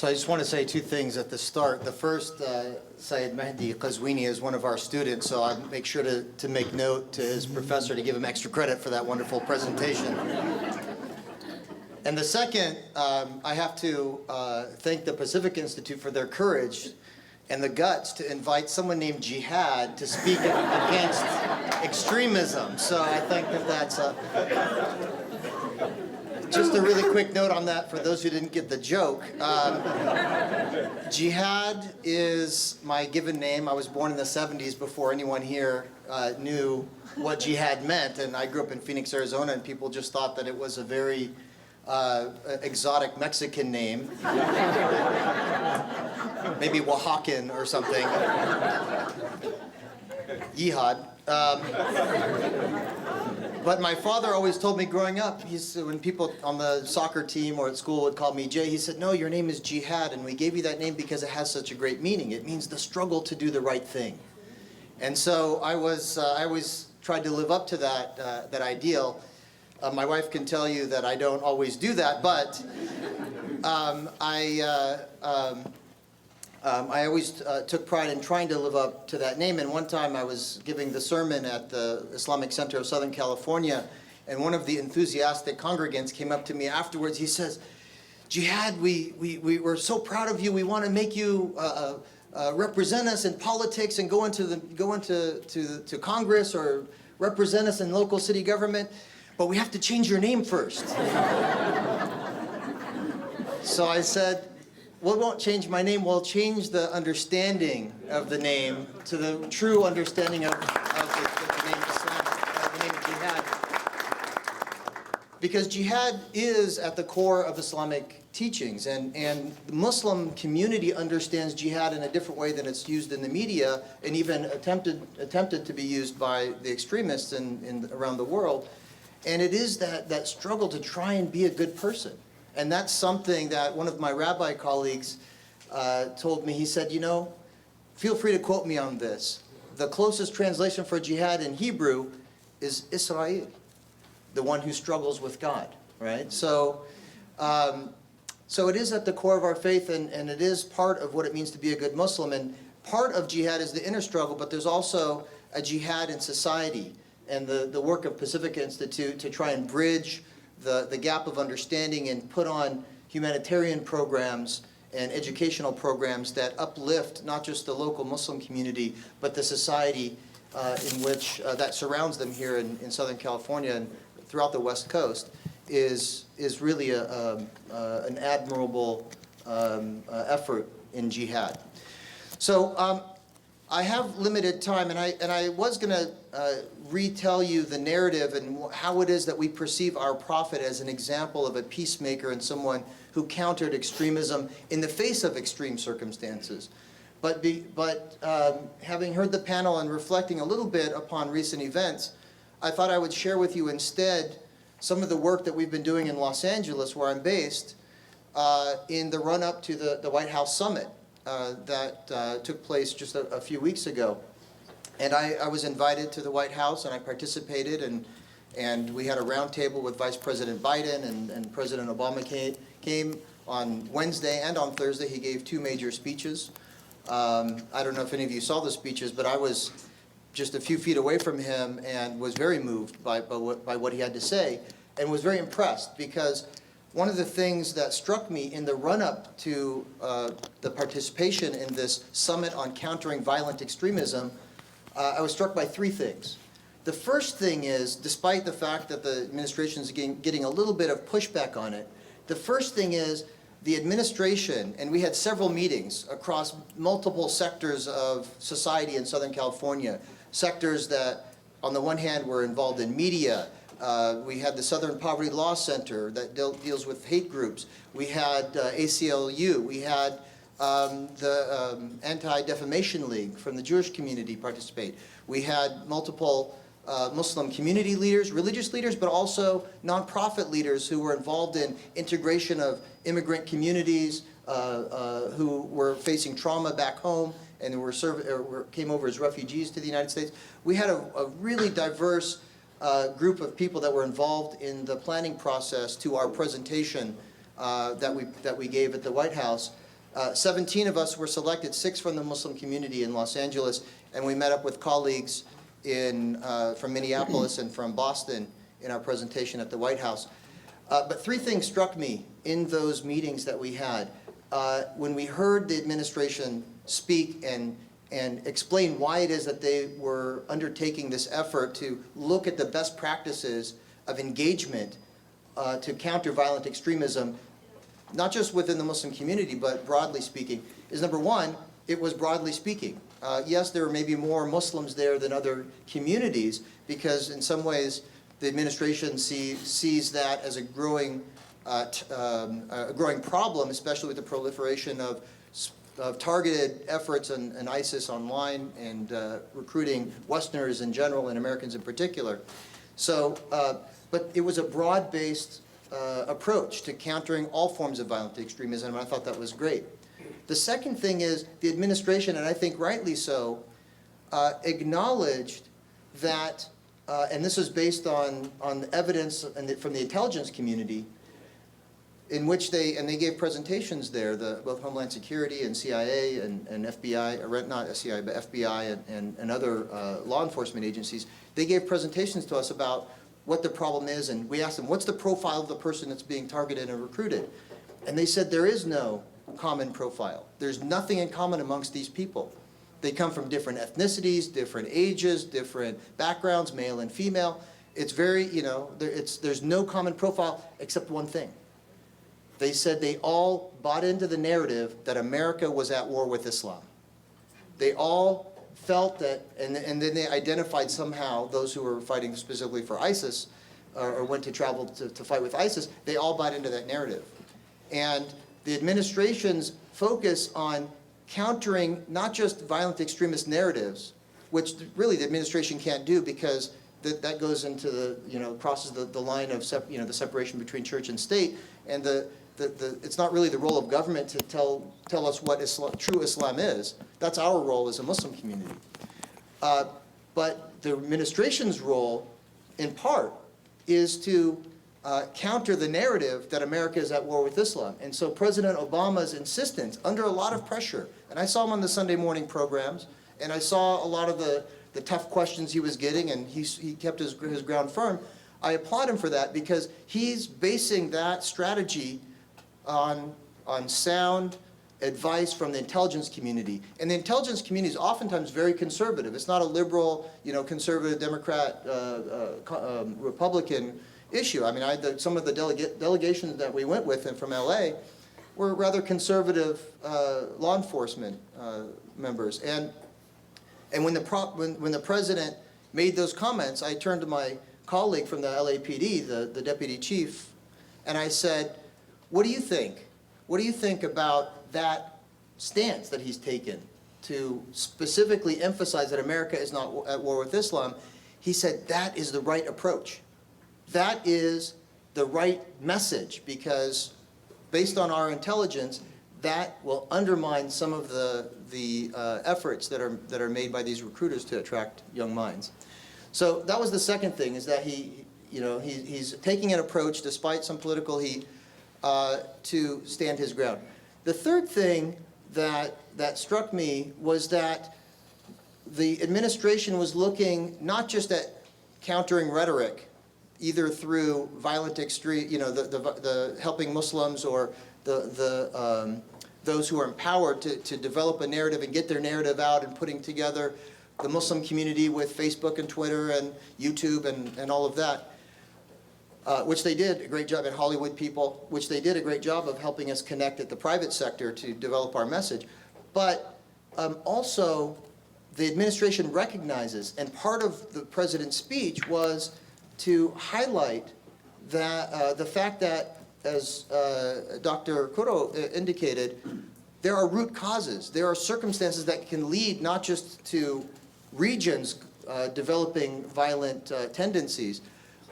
So I just want to say two things at the start. The first, Syed Mehdi Qazwini is one of our students, so I'll make sure to make note to his professor to give him extra credit for that wonderful presentation. And the second, I have to thank the Pacific Institute for their courage and the guts to invite someone named Jihad to speak against extremism. So I think that that's just a really quick note on that for those who didn't get the joke. Jihad is my given name. I was born in the 70s before anyone here knew what jihad meant, and I grew up in Phoenix, Arizona, and people just thought that it was a very exotic Mexican name. Maybe Oaxacan or something. Jihad. But my father always told me growing up, when people on the soccer team or at school would call me Jay, he said, no, your name is Jihad, and we gave you that name because it has such a great meaning. It means the struggle to do the right thing. And so I always tried to live up to that ideal. My wife can tell you that I don't always do that, but I always took pride in trying to live up to that name. And one time I was giving the sermon at the Islamic Center of Southern California, and one of the enthusiastic congregants came up to me afterwards. He says, Jihad, we're so proud of you. We want to make you represent us in politics and go into Congress or represent us in local city government, but we have to change your name first. So I said, well, we won't change my name, we'll change the understanding of the name to the true understanding of the name Islam, the name of Jihad. Because Jihad is at the core of Islamic teachings, and the Muslim community understands Jihad in a different way than it's used in the media, and even attempted to be used by the extremists around the world. And it is that struggle to try and be a good person. And that's something that one of my rabbi colleagues told me. He said, you know, feel free to quote me on this. The closest translation for jihad in Hebrew is Israel, the one who struggles with God, right? So it is at the core of our faith, and it is part of what it means to be a good Muslim. And part of jihad is the inner struggle, but there's also a jihad in society, and the work of Pacific Institute to try and bridge the gap of understanding and put on humanitarian programs and educational programs that uplift not just the local Muslim community, but the society in which that surrounds them here in Southern California and throughout the West Coast is really an admirable effort in jihad. So I have limited time, and I was going to retell you the narrative and how it is that we perceive our prophet as an example of a peacemaker and someone who countered extremism in the face of extreme circumstances. But having heard the panel and reflecting a little bit upon recent events, I thought I would share with you instead some of the work that we've been doing in Los Angeles, where I'm based, in the run-up to the White House summit that took place just a few weeks ago. And I was invited to the White House, and I participated, and we had a roundtable with Vice President Biden, and President Obama came on Wednesday and on Thursday. He gave two major speeches. I don't know if any of you saw the speeches, but I was just a few feet away from him and was very moved by what he had to say, and was very impressed, because one of the things that struck me in the run-up to the participation in this summit on countering violent extremism, I was struck by three things. The first thing is, despite the fact that the administration is getting a little bit of pushback on it, the first thing is the administration, and we had several meetings across multiple sectors of society in Southern California, sectors that on the one hand were involved in media. We had the Southern Poverty Law Center that deals with hate groups. We had ACLU. We had the Anti-Defamation League from the Jewish community participate. We had multiple Muslim community leaders, religious leaders, but also nonprofit leaders who were involved in integration of immigrant communities who were facing trauma back home and came over as refugees to the United States. We had a really diverse group of people that were involved in the planning process to our presentation that we gave at the White House. 17 of us were selected, 6 from the Muslim community in Los Angeles, and we met up with colleagues from Minneapolis and from Boston in our presentation at the White House. But 3 things struck me in those meetings that we had. When we heard the administration speak and explain why it is that they were undertaking this effort to look at the best practices of engagement to counter violent extremism, not just within the Muslim community, but broadly speaking, is number one, it was broadly speaking. Yes, there are maybe more Muslims there than other communities, because in some ways the administration sees that as a growing problem, especially with the proliferation of targeted efforts on ISIS online and recruiting Westerners in general and Americans in particular. So, but it was a broad-based approach to countering all forms of violent extremism, and I thought that was great. The second thing is the administration, and I think rightly so, acknowledged that, and this was based on evidence from the intelligence community, in which they gave presentations there, both Homeland Security and CIA and FBI, or not CIA, but FBI and other law enforcement agencies. They gave presentations to us about what the problem is, and we asked them, what's the profile of the person that's being targeted and recruited? And they said there is no common profile. There's nothing in common amongst these people. They come from different ethnicities, different ages, different backgrounds, male and female. It's very, there's no common profile except one thing. They said they all bought into the narrative that America was at war with Islam. They all felt that, and then they identified somehow those who were fighting specifically for ISIS, or went to travel to fight with ISIS, they all bought into that narrative. And the administration's focus on countering not just violent extremist narratives, which really the administration can't do because that goes into the, crosses the line of the separation between church and state, and it's not really the role of government to tell us what true Islam is. That's our role as a Muslim community. But the administration's role, in part, is to counter the narrative that America is at war with Islam. And so President Obama's insistence, under a lot of pressure, and I saw him on the Sunday morning programs, and I saw a lot of the tough questions he was getting, and he kept his ground firm. I applaud him for that, because he's basing that strategy on sound advice from the intelligence community. And the intelligence community is oftentimes very conservative. It's not a liberal, conservative, Democrat, Republican issue. I mean, some of the delegations that we went with and from LA were rather conservative law enforcement members. And when the president made those comments, I turned to my colleague from the LAPD, the deputy chief, and I said, what do you think? What do you think about that stance that he's taken to specifically emphasize that America is not at war with Islam? He said, that is the right approach. That is the right message, because based on our intelligence, that will undermine some of the efforts that are made by these recruiters to attract young minds. So that was the second thing, is that he's taking an approach, despite some political heat, to stand his ground. The third thing that struck me was that the administration was looking not just at countering rhetoric, either through violent extreme, the helping Muslims, or those who are empowered to develop a narrative and get their narrative out, and putting together the Muslim community with Facebook and Twitter and YouTube and all of that, which they did a great job, at Hollywood people, which they did a great job of helping us connect at the private sector to develop our message. But also, the administration recognizes, and part of the president's speech was to highlight that the fact that, as Dr. Kuro indicated, there are root causes. There are circumstances that can lead not just to regions developing violent tendencies,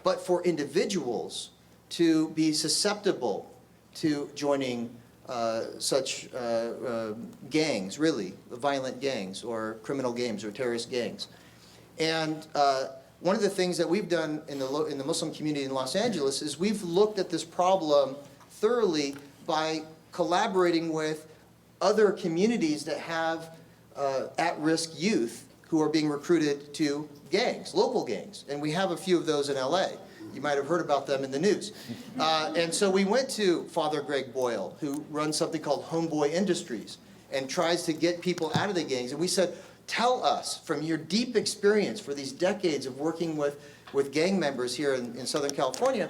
but for individuals to be susceptible to joining such gangs, really, violent gangs or criminal gangs or terrorist gangs. And one of the things that we've done in the Muslim community in Los Angeles is we've looked at this problem thoroughly by collaborating with other communities that have at-risk youth who are being recruited to gangs, local gangs. And we have a few of those in LA. You might have heard about them in the news. And so we went to Father Greg Boyle, who runs something called Homeboy Industries and tries to get people out of the gangs. And we said, tell us from your deep experience for these decades of working with gang members here in Southern California,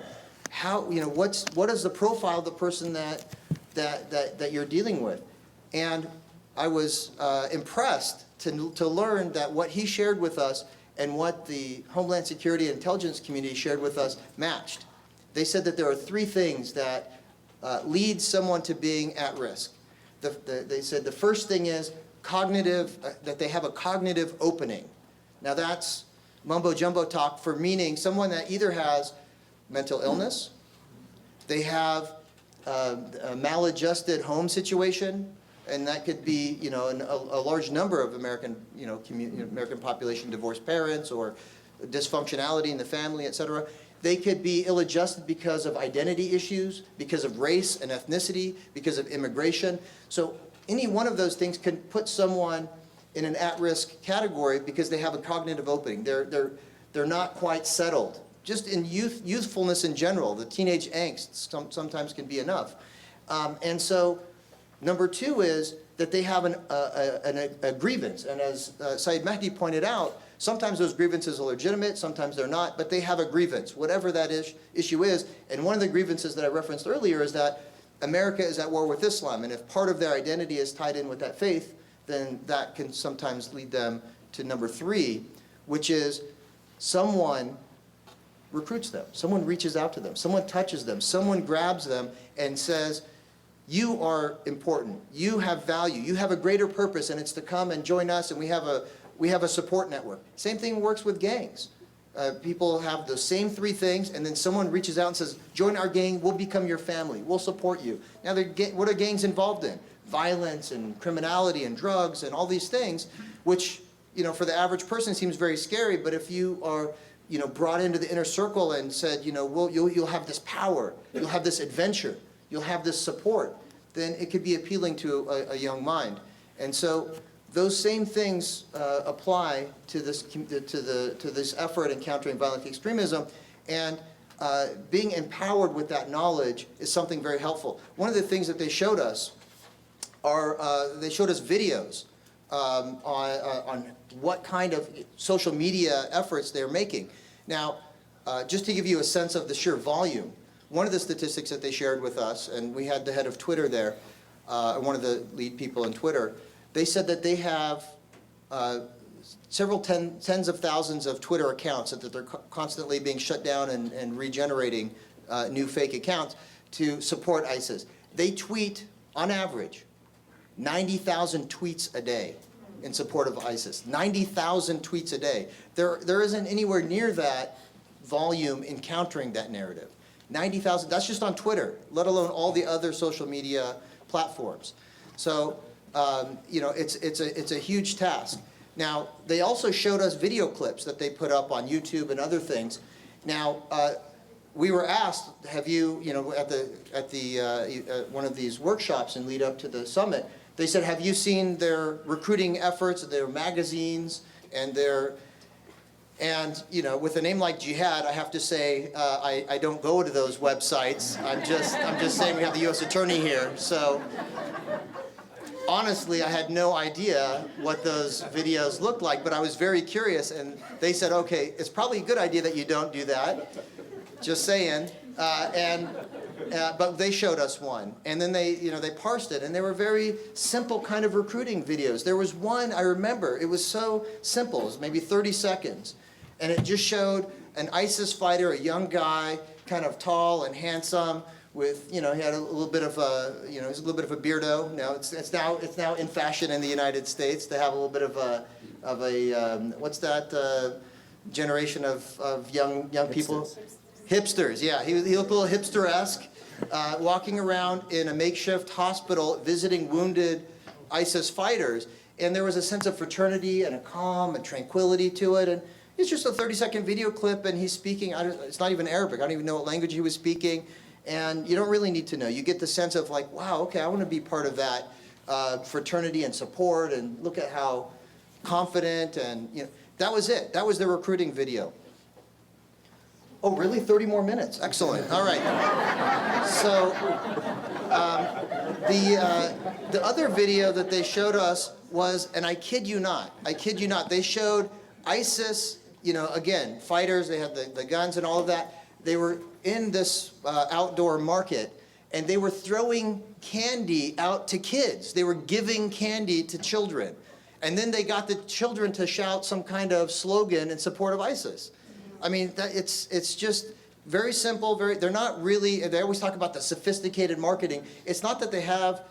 how, you know, what is the profile of the person that you're dealing with? And I was impressed to learn that what he shared with us and what the Homeland Security and Intelligence community shared with us matched. They said that there are three things that lead someone to being at risk. They said the first thing is cognitive, that they have a cognitive opening. Now that's mumbo jumbo talk for meaning someone that either has mental illness, they have a maladjusted home situation, and that could be, you know, a large number of American, you know, American population, divorced parents or dysfunctionality in the family, et cetera. They could be ill-adjusted because of identity issues, because of race and ethnicity, because of immigration. So any one of those things can put someone in an at-risk category because they have a cognitive opening. They're not quite settled. Just in youthfulness in general, the teenage angst sometimes can be enough. And so number two is that they have a grievance. And as Saeed Mehdi pointed out, sometimes those grievances are legitimate, sometimes they're not, but they have a grievance, whatever that issue is. And one of the grievances that I referenced earlier is that America is at war with Islam, and if part of their identity is tied in with that faith, then that can sometimes lead them to number three, which is someone recruits them, someone reaches out to them, someone touches them, someone grabs them and says, you are important, you have value, you have a greater purpose, and it's to come and join us, and we have a support network. Same thing works with gangs. People have the same three things, and then someone reaches out and says, join our gang, we'll become your family, we'll support you. Now, what are gangs involved in? Violence and criminality and drugs and all these things, which, you know, for the average person seems very scary, but if you are, you know, brought into the inner circle and said, you know, you'll have this power, you'll have this adventure, you'll have this support, then it could be appealing to a young mind. And so those same things apply to this effort in countering violent extremism, and being empowered with that knowledge is something very helpful. One of the things that they showed us they showed us videos on what kind of social media efforts they're making. Now, just to give you a sense of the sheer volume, one of the statistics that they shared with us, and we had the head of Twitter there, one of the lead people in Twitter, they said that they have several tens of thousands of Twitter accounts that they're constantly being shut down and regenerating new fake accounts to support ISIS. They tweet, on average, 90,000 tweets a day in support of ISIS. 90,000 tweets a day. There isn't anywhere near that volume in countering that narrative. 90,000, that's just on Twitter, let alone all the other social media platforms. So, you know, it's a huge task. Now, they also showed us video clips that they put up on YouTube and other things. Now, we were asked, have you, you know, at one of these workshops and lead up to the summit, they said, have you seen their recruiting efforts, their magazines, and you know, with a name like Jihad, I have to say, I don't go to those websites. I'm just saying we have the U.S. Attorney here. So honestly, I had no idea what those videos looked like, but I was very curious, and they said, okay, it's probably a good idea that you don't do that. Just saying. But they showed us one, and then they parsed it, and they were very simple kind of recruiting videos. There was one, I remember, it was so simple, it was maybe 30 seconds, and it just showed an ISIS fighter, a young guy, kind of tall and handsome, with, you know, he had a little bit of a, you know, he's a little bit of a beardo. Now it's now in fashion in the United States to have a little bit of a what's that generation of young people? Hipsters, yeah. He looked a little hipster-esque, walking around in a makeshift hospital visiting wounded ISIS fighters. And there was a sense of fraternity and a calm and tranquility to it. And it's just a 30-second video clip, and he's speaking, it's not even Arabic. I don't even know what language he was speaking. And you don't really need to know. You get the sense of like, wow, okay, I want to be part of that fraternity and support, and look at how confident, and that was it. That was the recruiting video. Oh, really? 30 more minutes. Excellent. All right. So the other video that they showed us was, and I kid you not, they showed ISIS, again, fighters, they had the guns and all of that. They were in this outdoor market, and they were throwing candy out to kids. They were giving candy to children. And then they got the children to shout some kind of slogan in support of ISIS. I mean, it's just very simple. They're not really. They always talk about the sophisticated marketing. It's not that they have,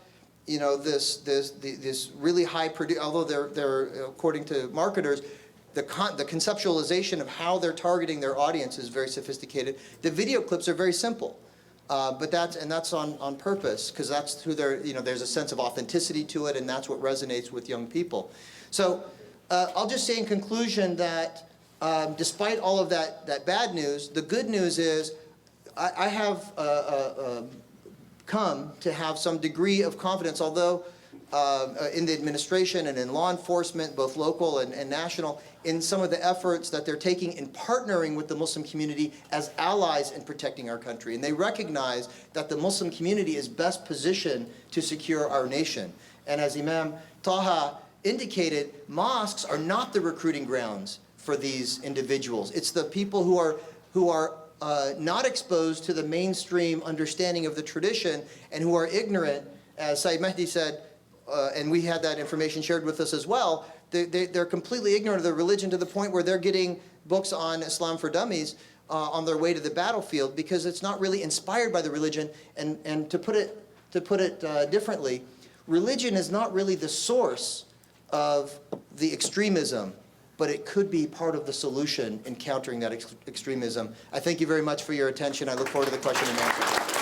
this really high. Although they're according to marketers, the conceptualization of how they're targeting their audience is very sophisticated. The video clips are very simple, but that's on purpose, because that's who they're. There's a sense of authenticity to it, and that's what resonates with young people. So I'll just say in conclusion that. Despite all of that bad news, the good news is I have come to have some degree of confidence, although in the administration and in law enforcement, both local and national, in some of the efforts that they're taking in partnering with the Muslim community as allies in protecting our country. And they recognize that the Muslim community is best positioned to secure our nation. And as Imam Taha indicated, mosques are not the recruiting grounds for these individuals. It's the people who are not exposed to the mainstream understanding of the tradition and who are ignorant, as Sayyid Mahdi said, and we had that information shared with us as well. They're completely ignorant of the religion to the point where they're getting books on Islam for Dummies on their way to the battlefield because it's not really inspired by the religion. And to put it differently, religion is not really the source of the extremism, but it could be part of the solution in countering that extremism. I thank you very much for your attention. I look forward to the question and answer.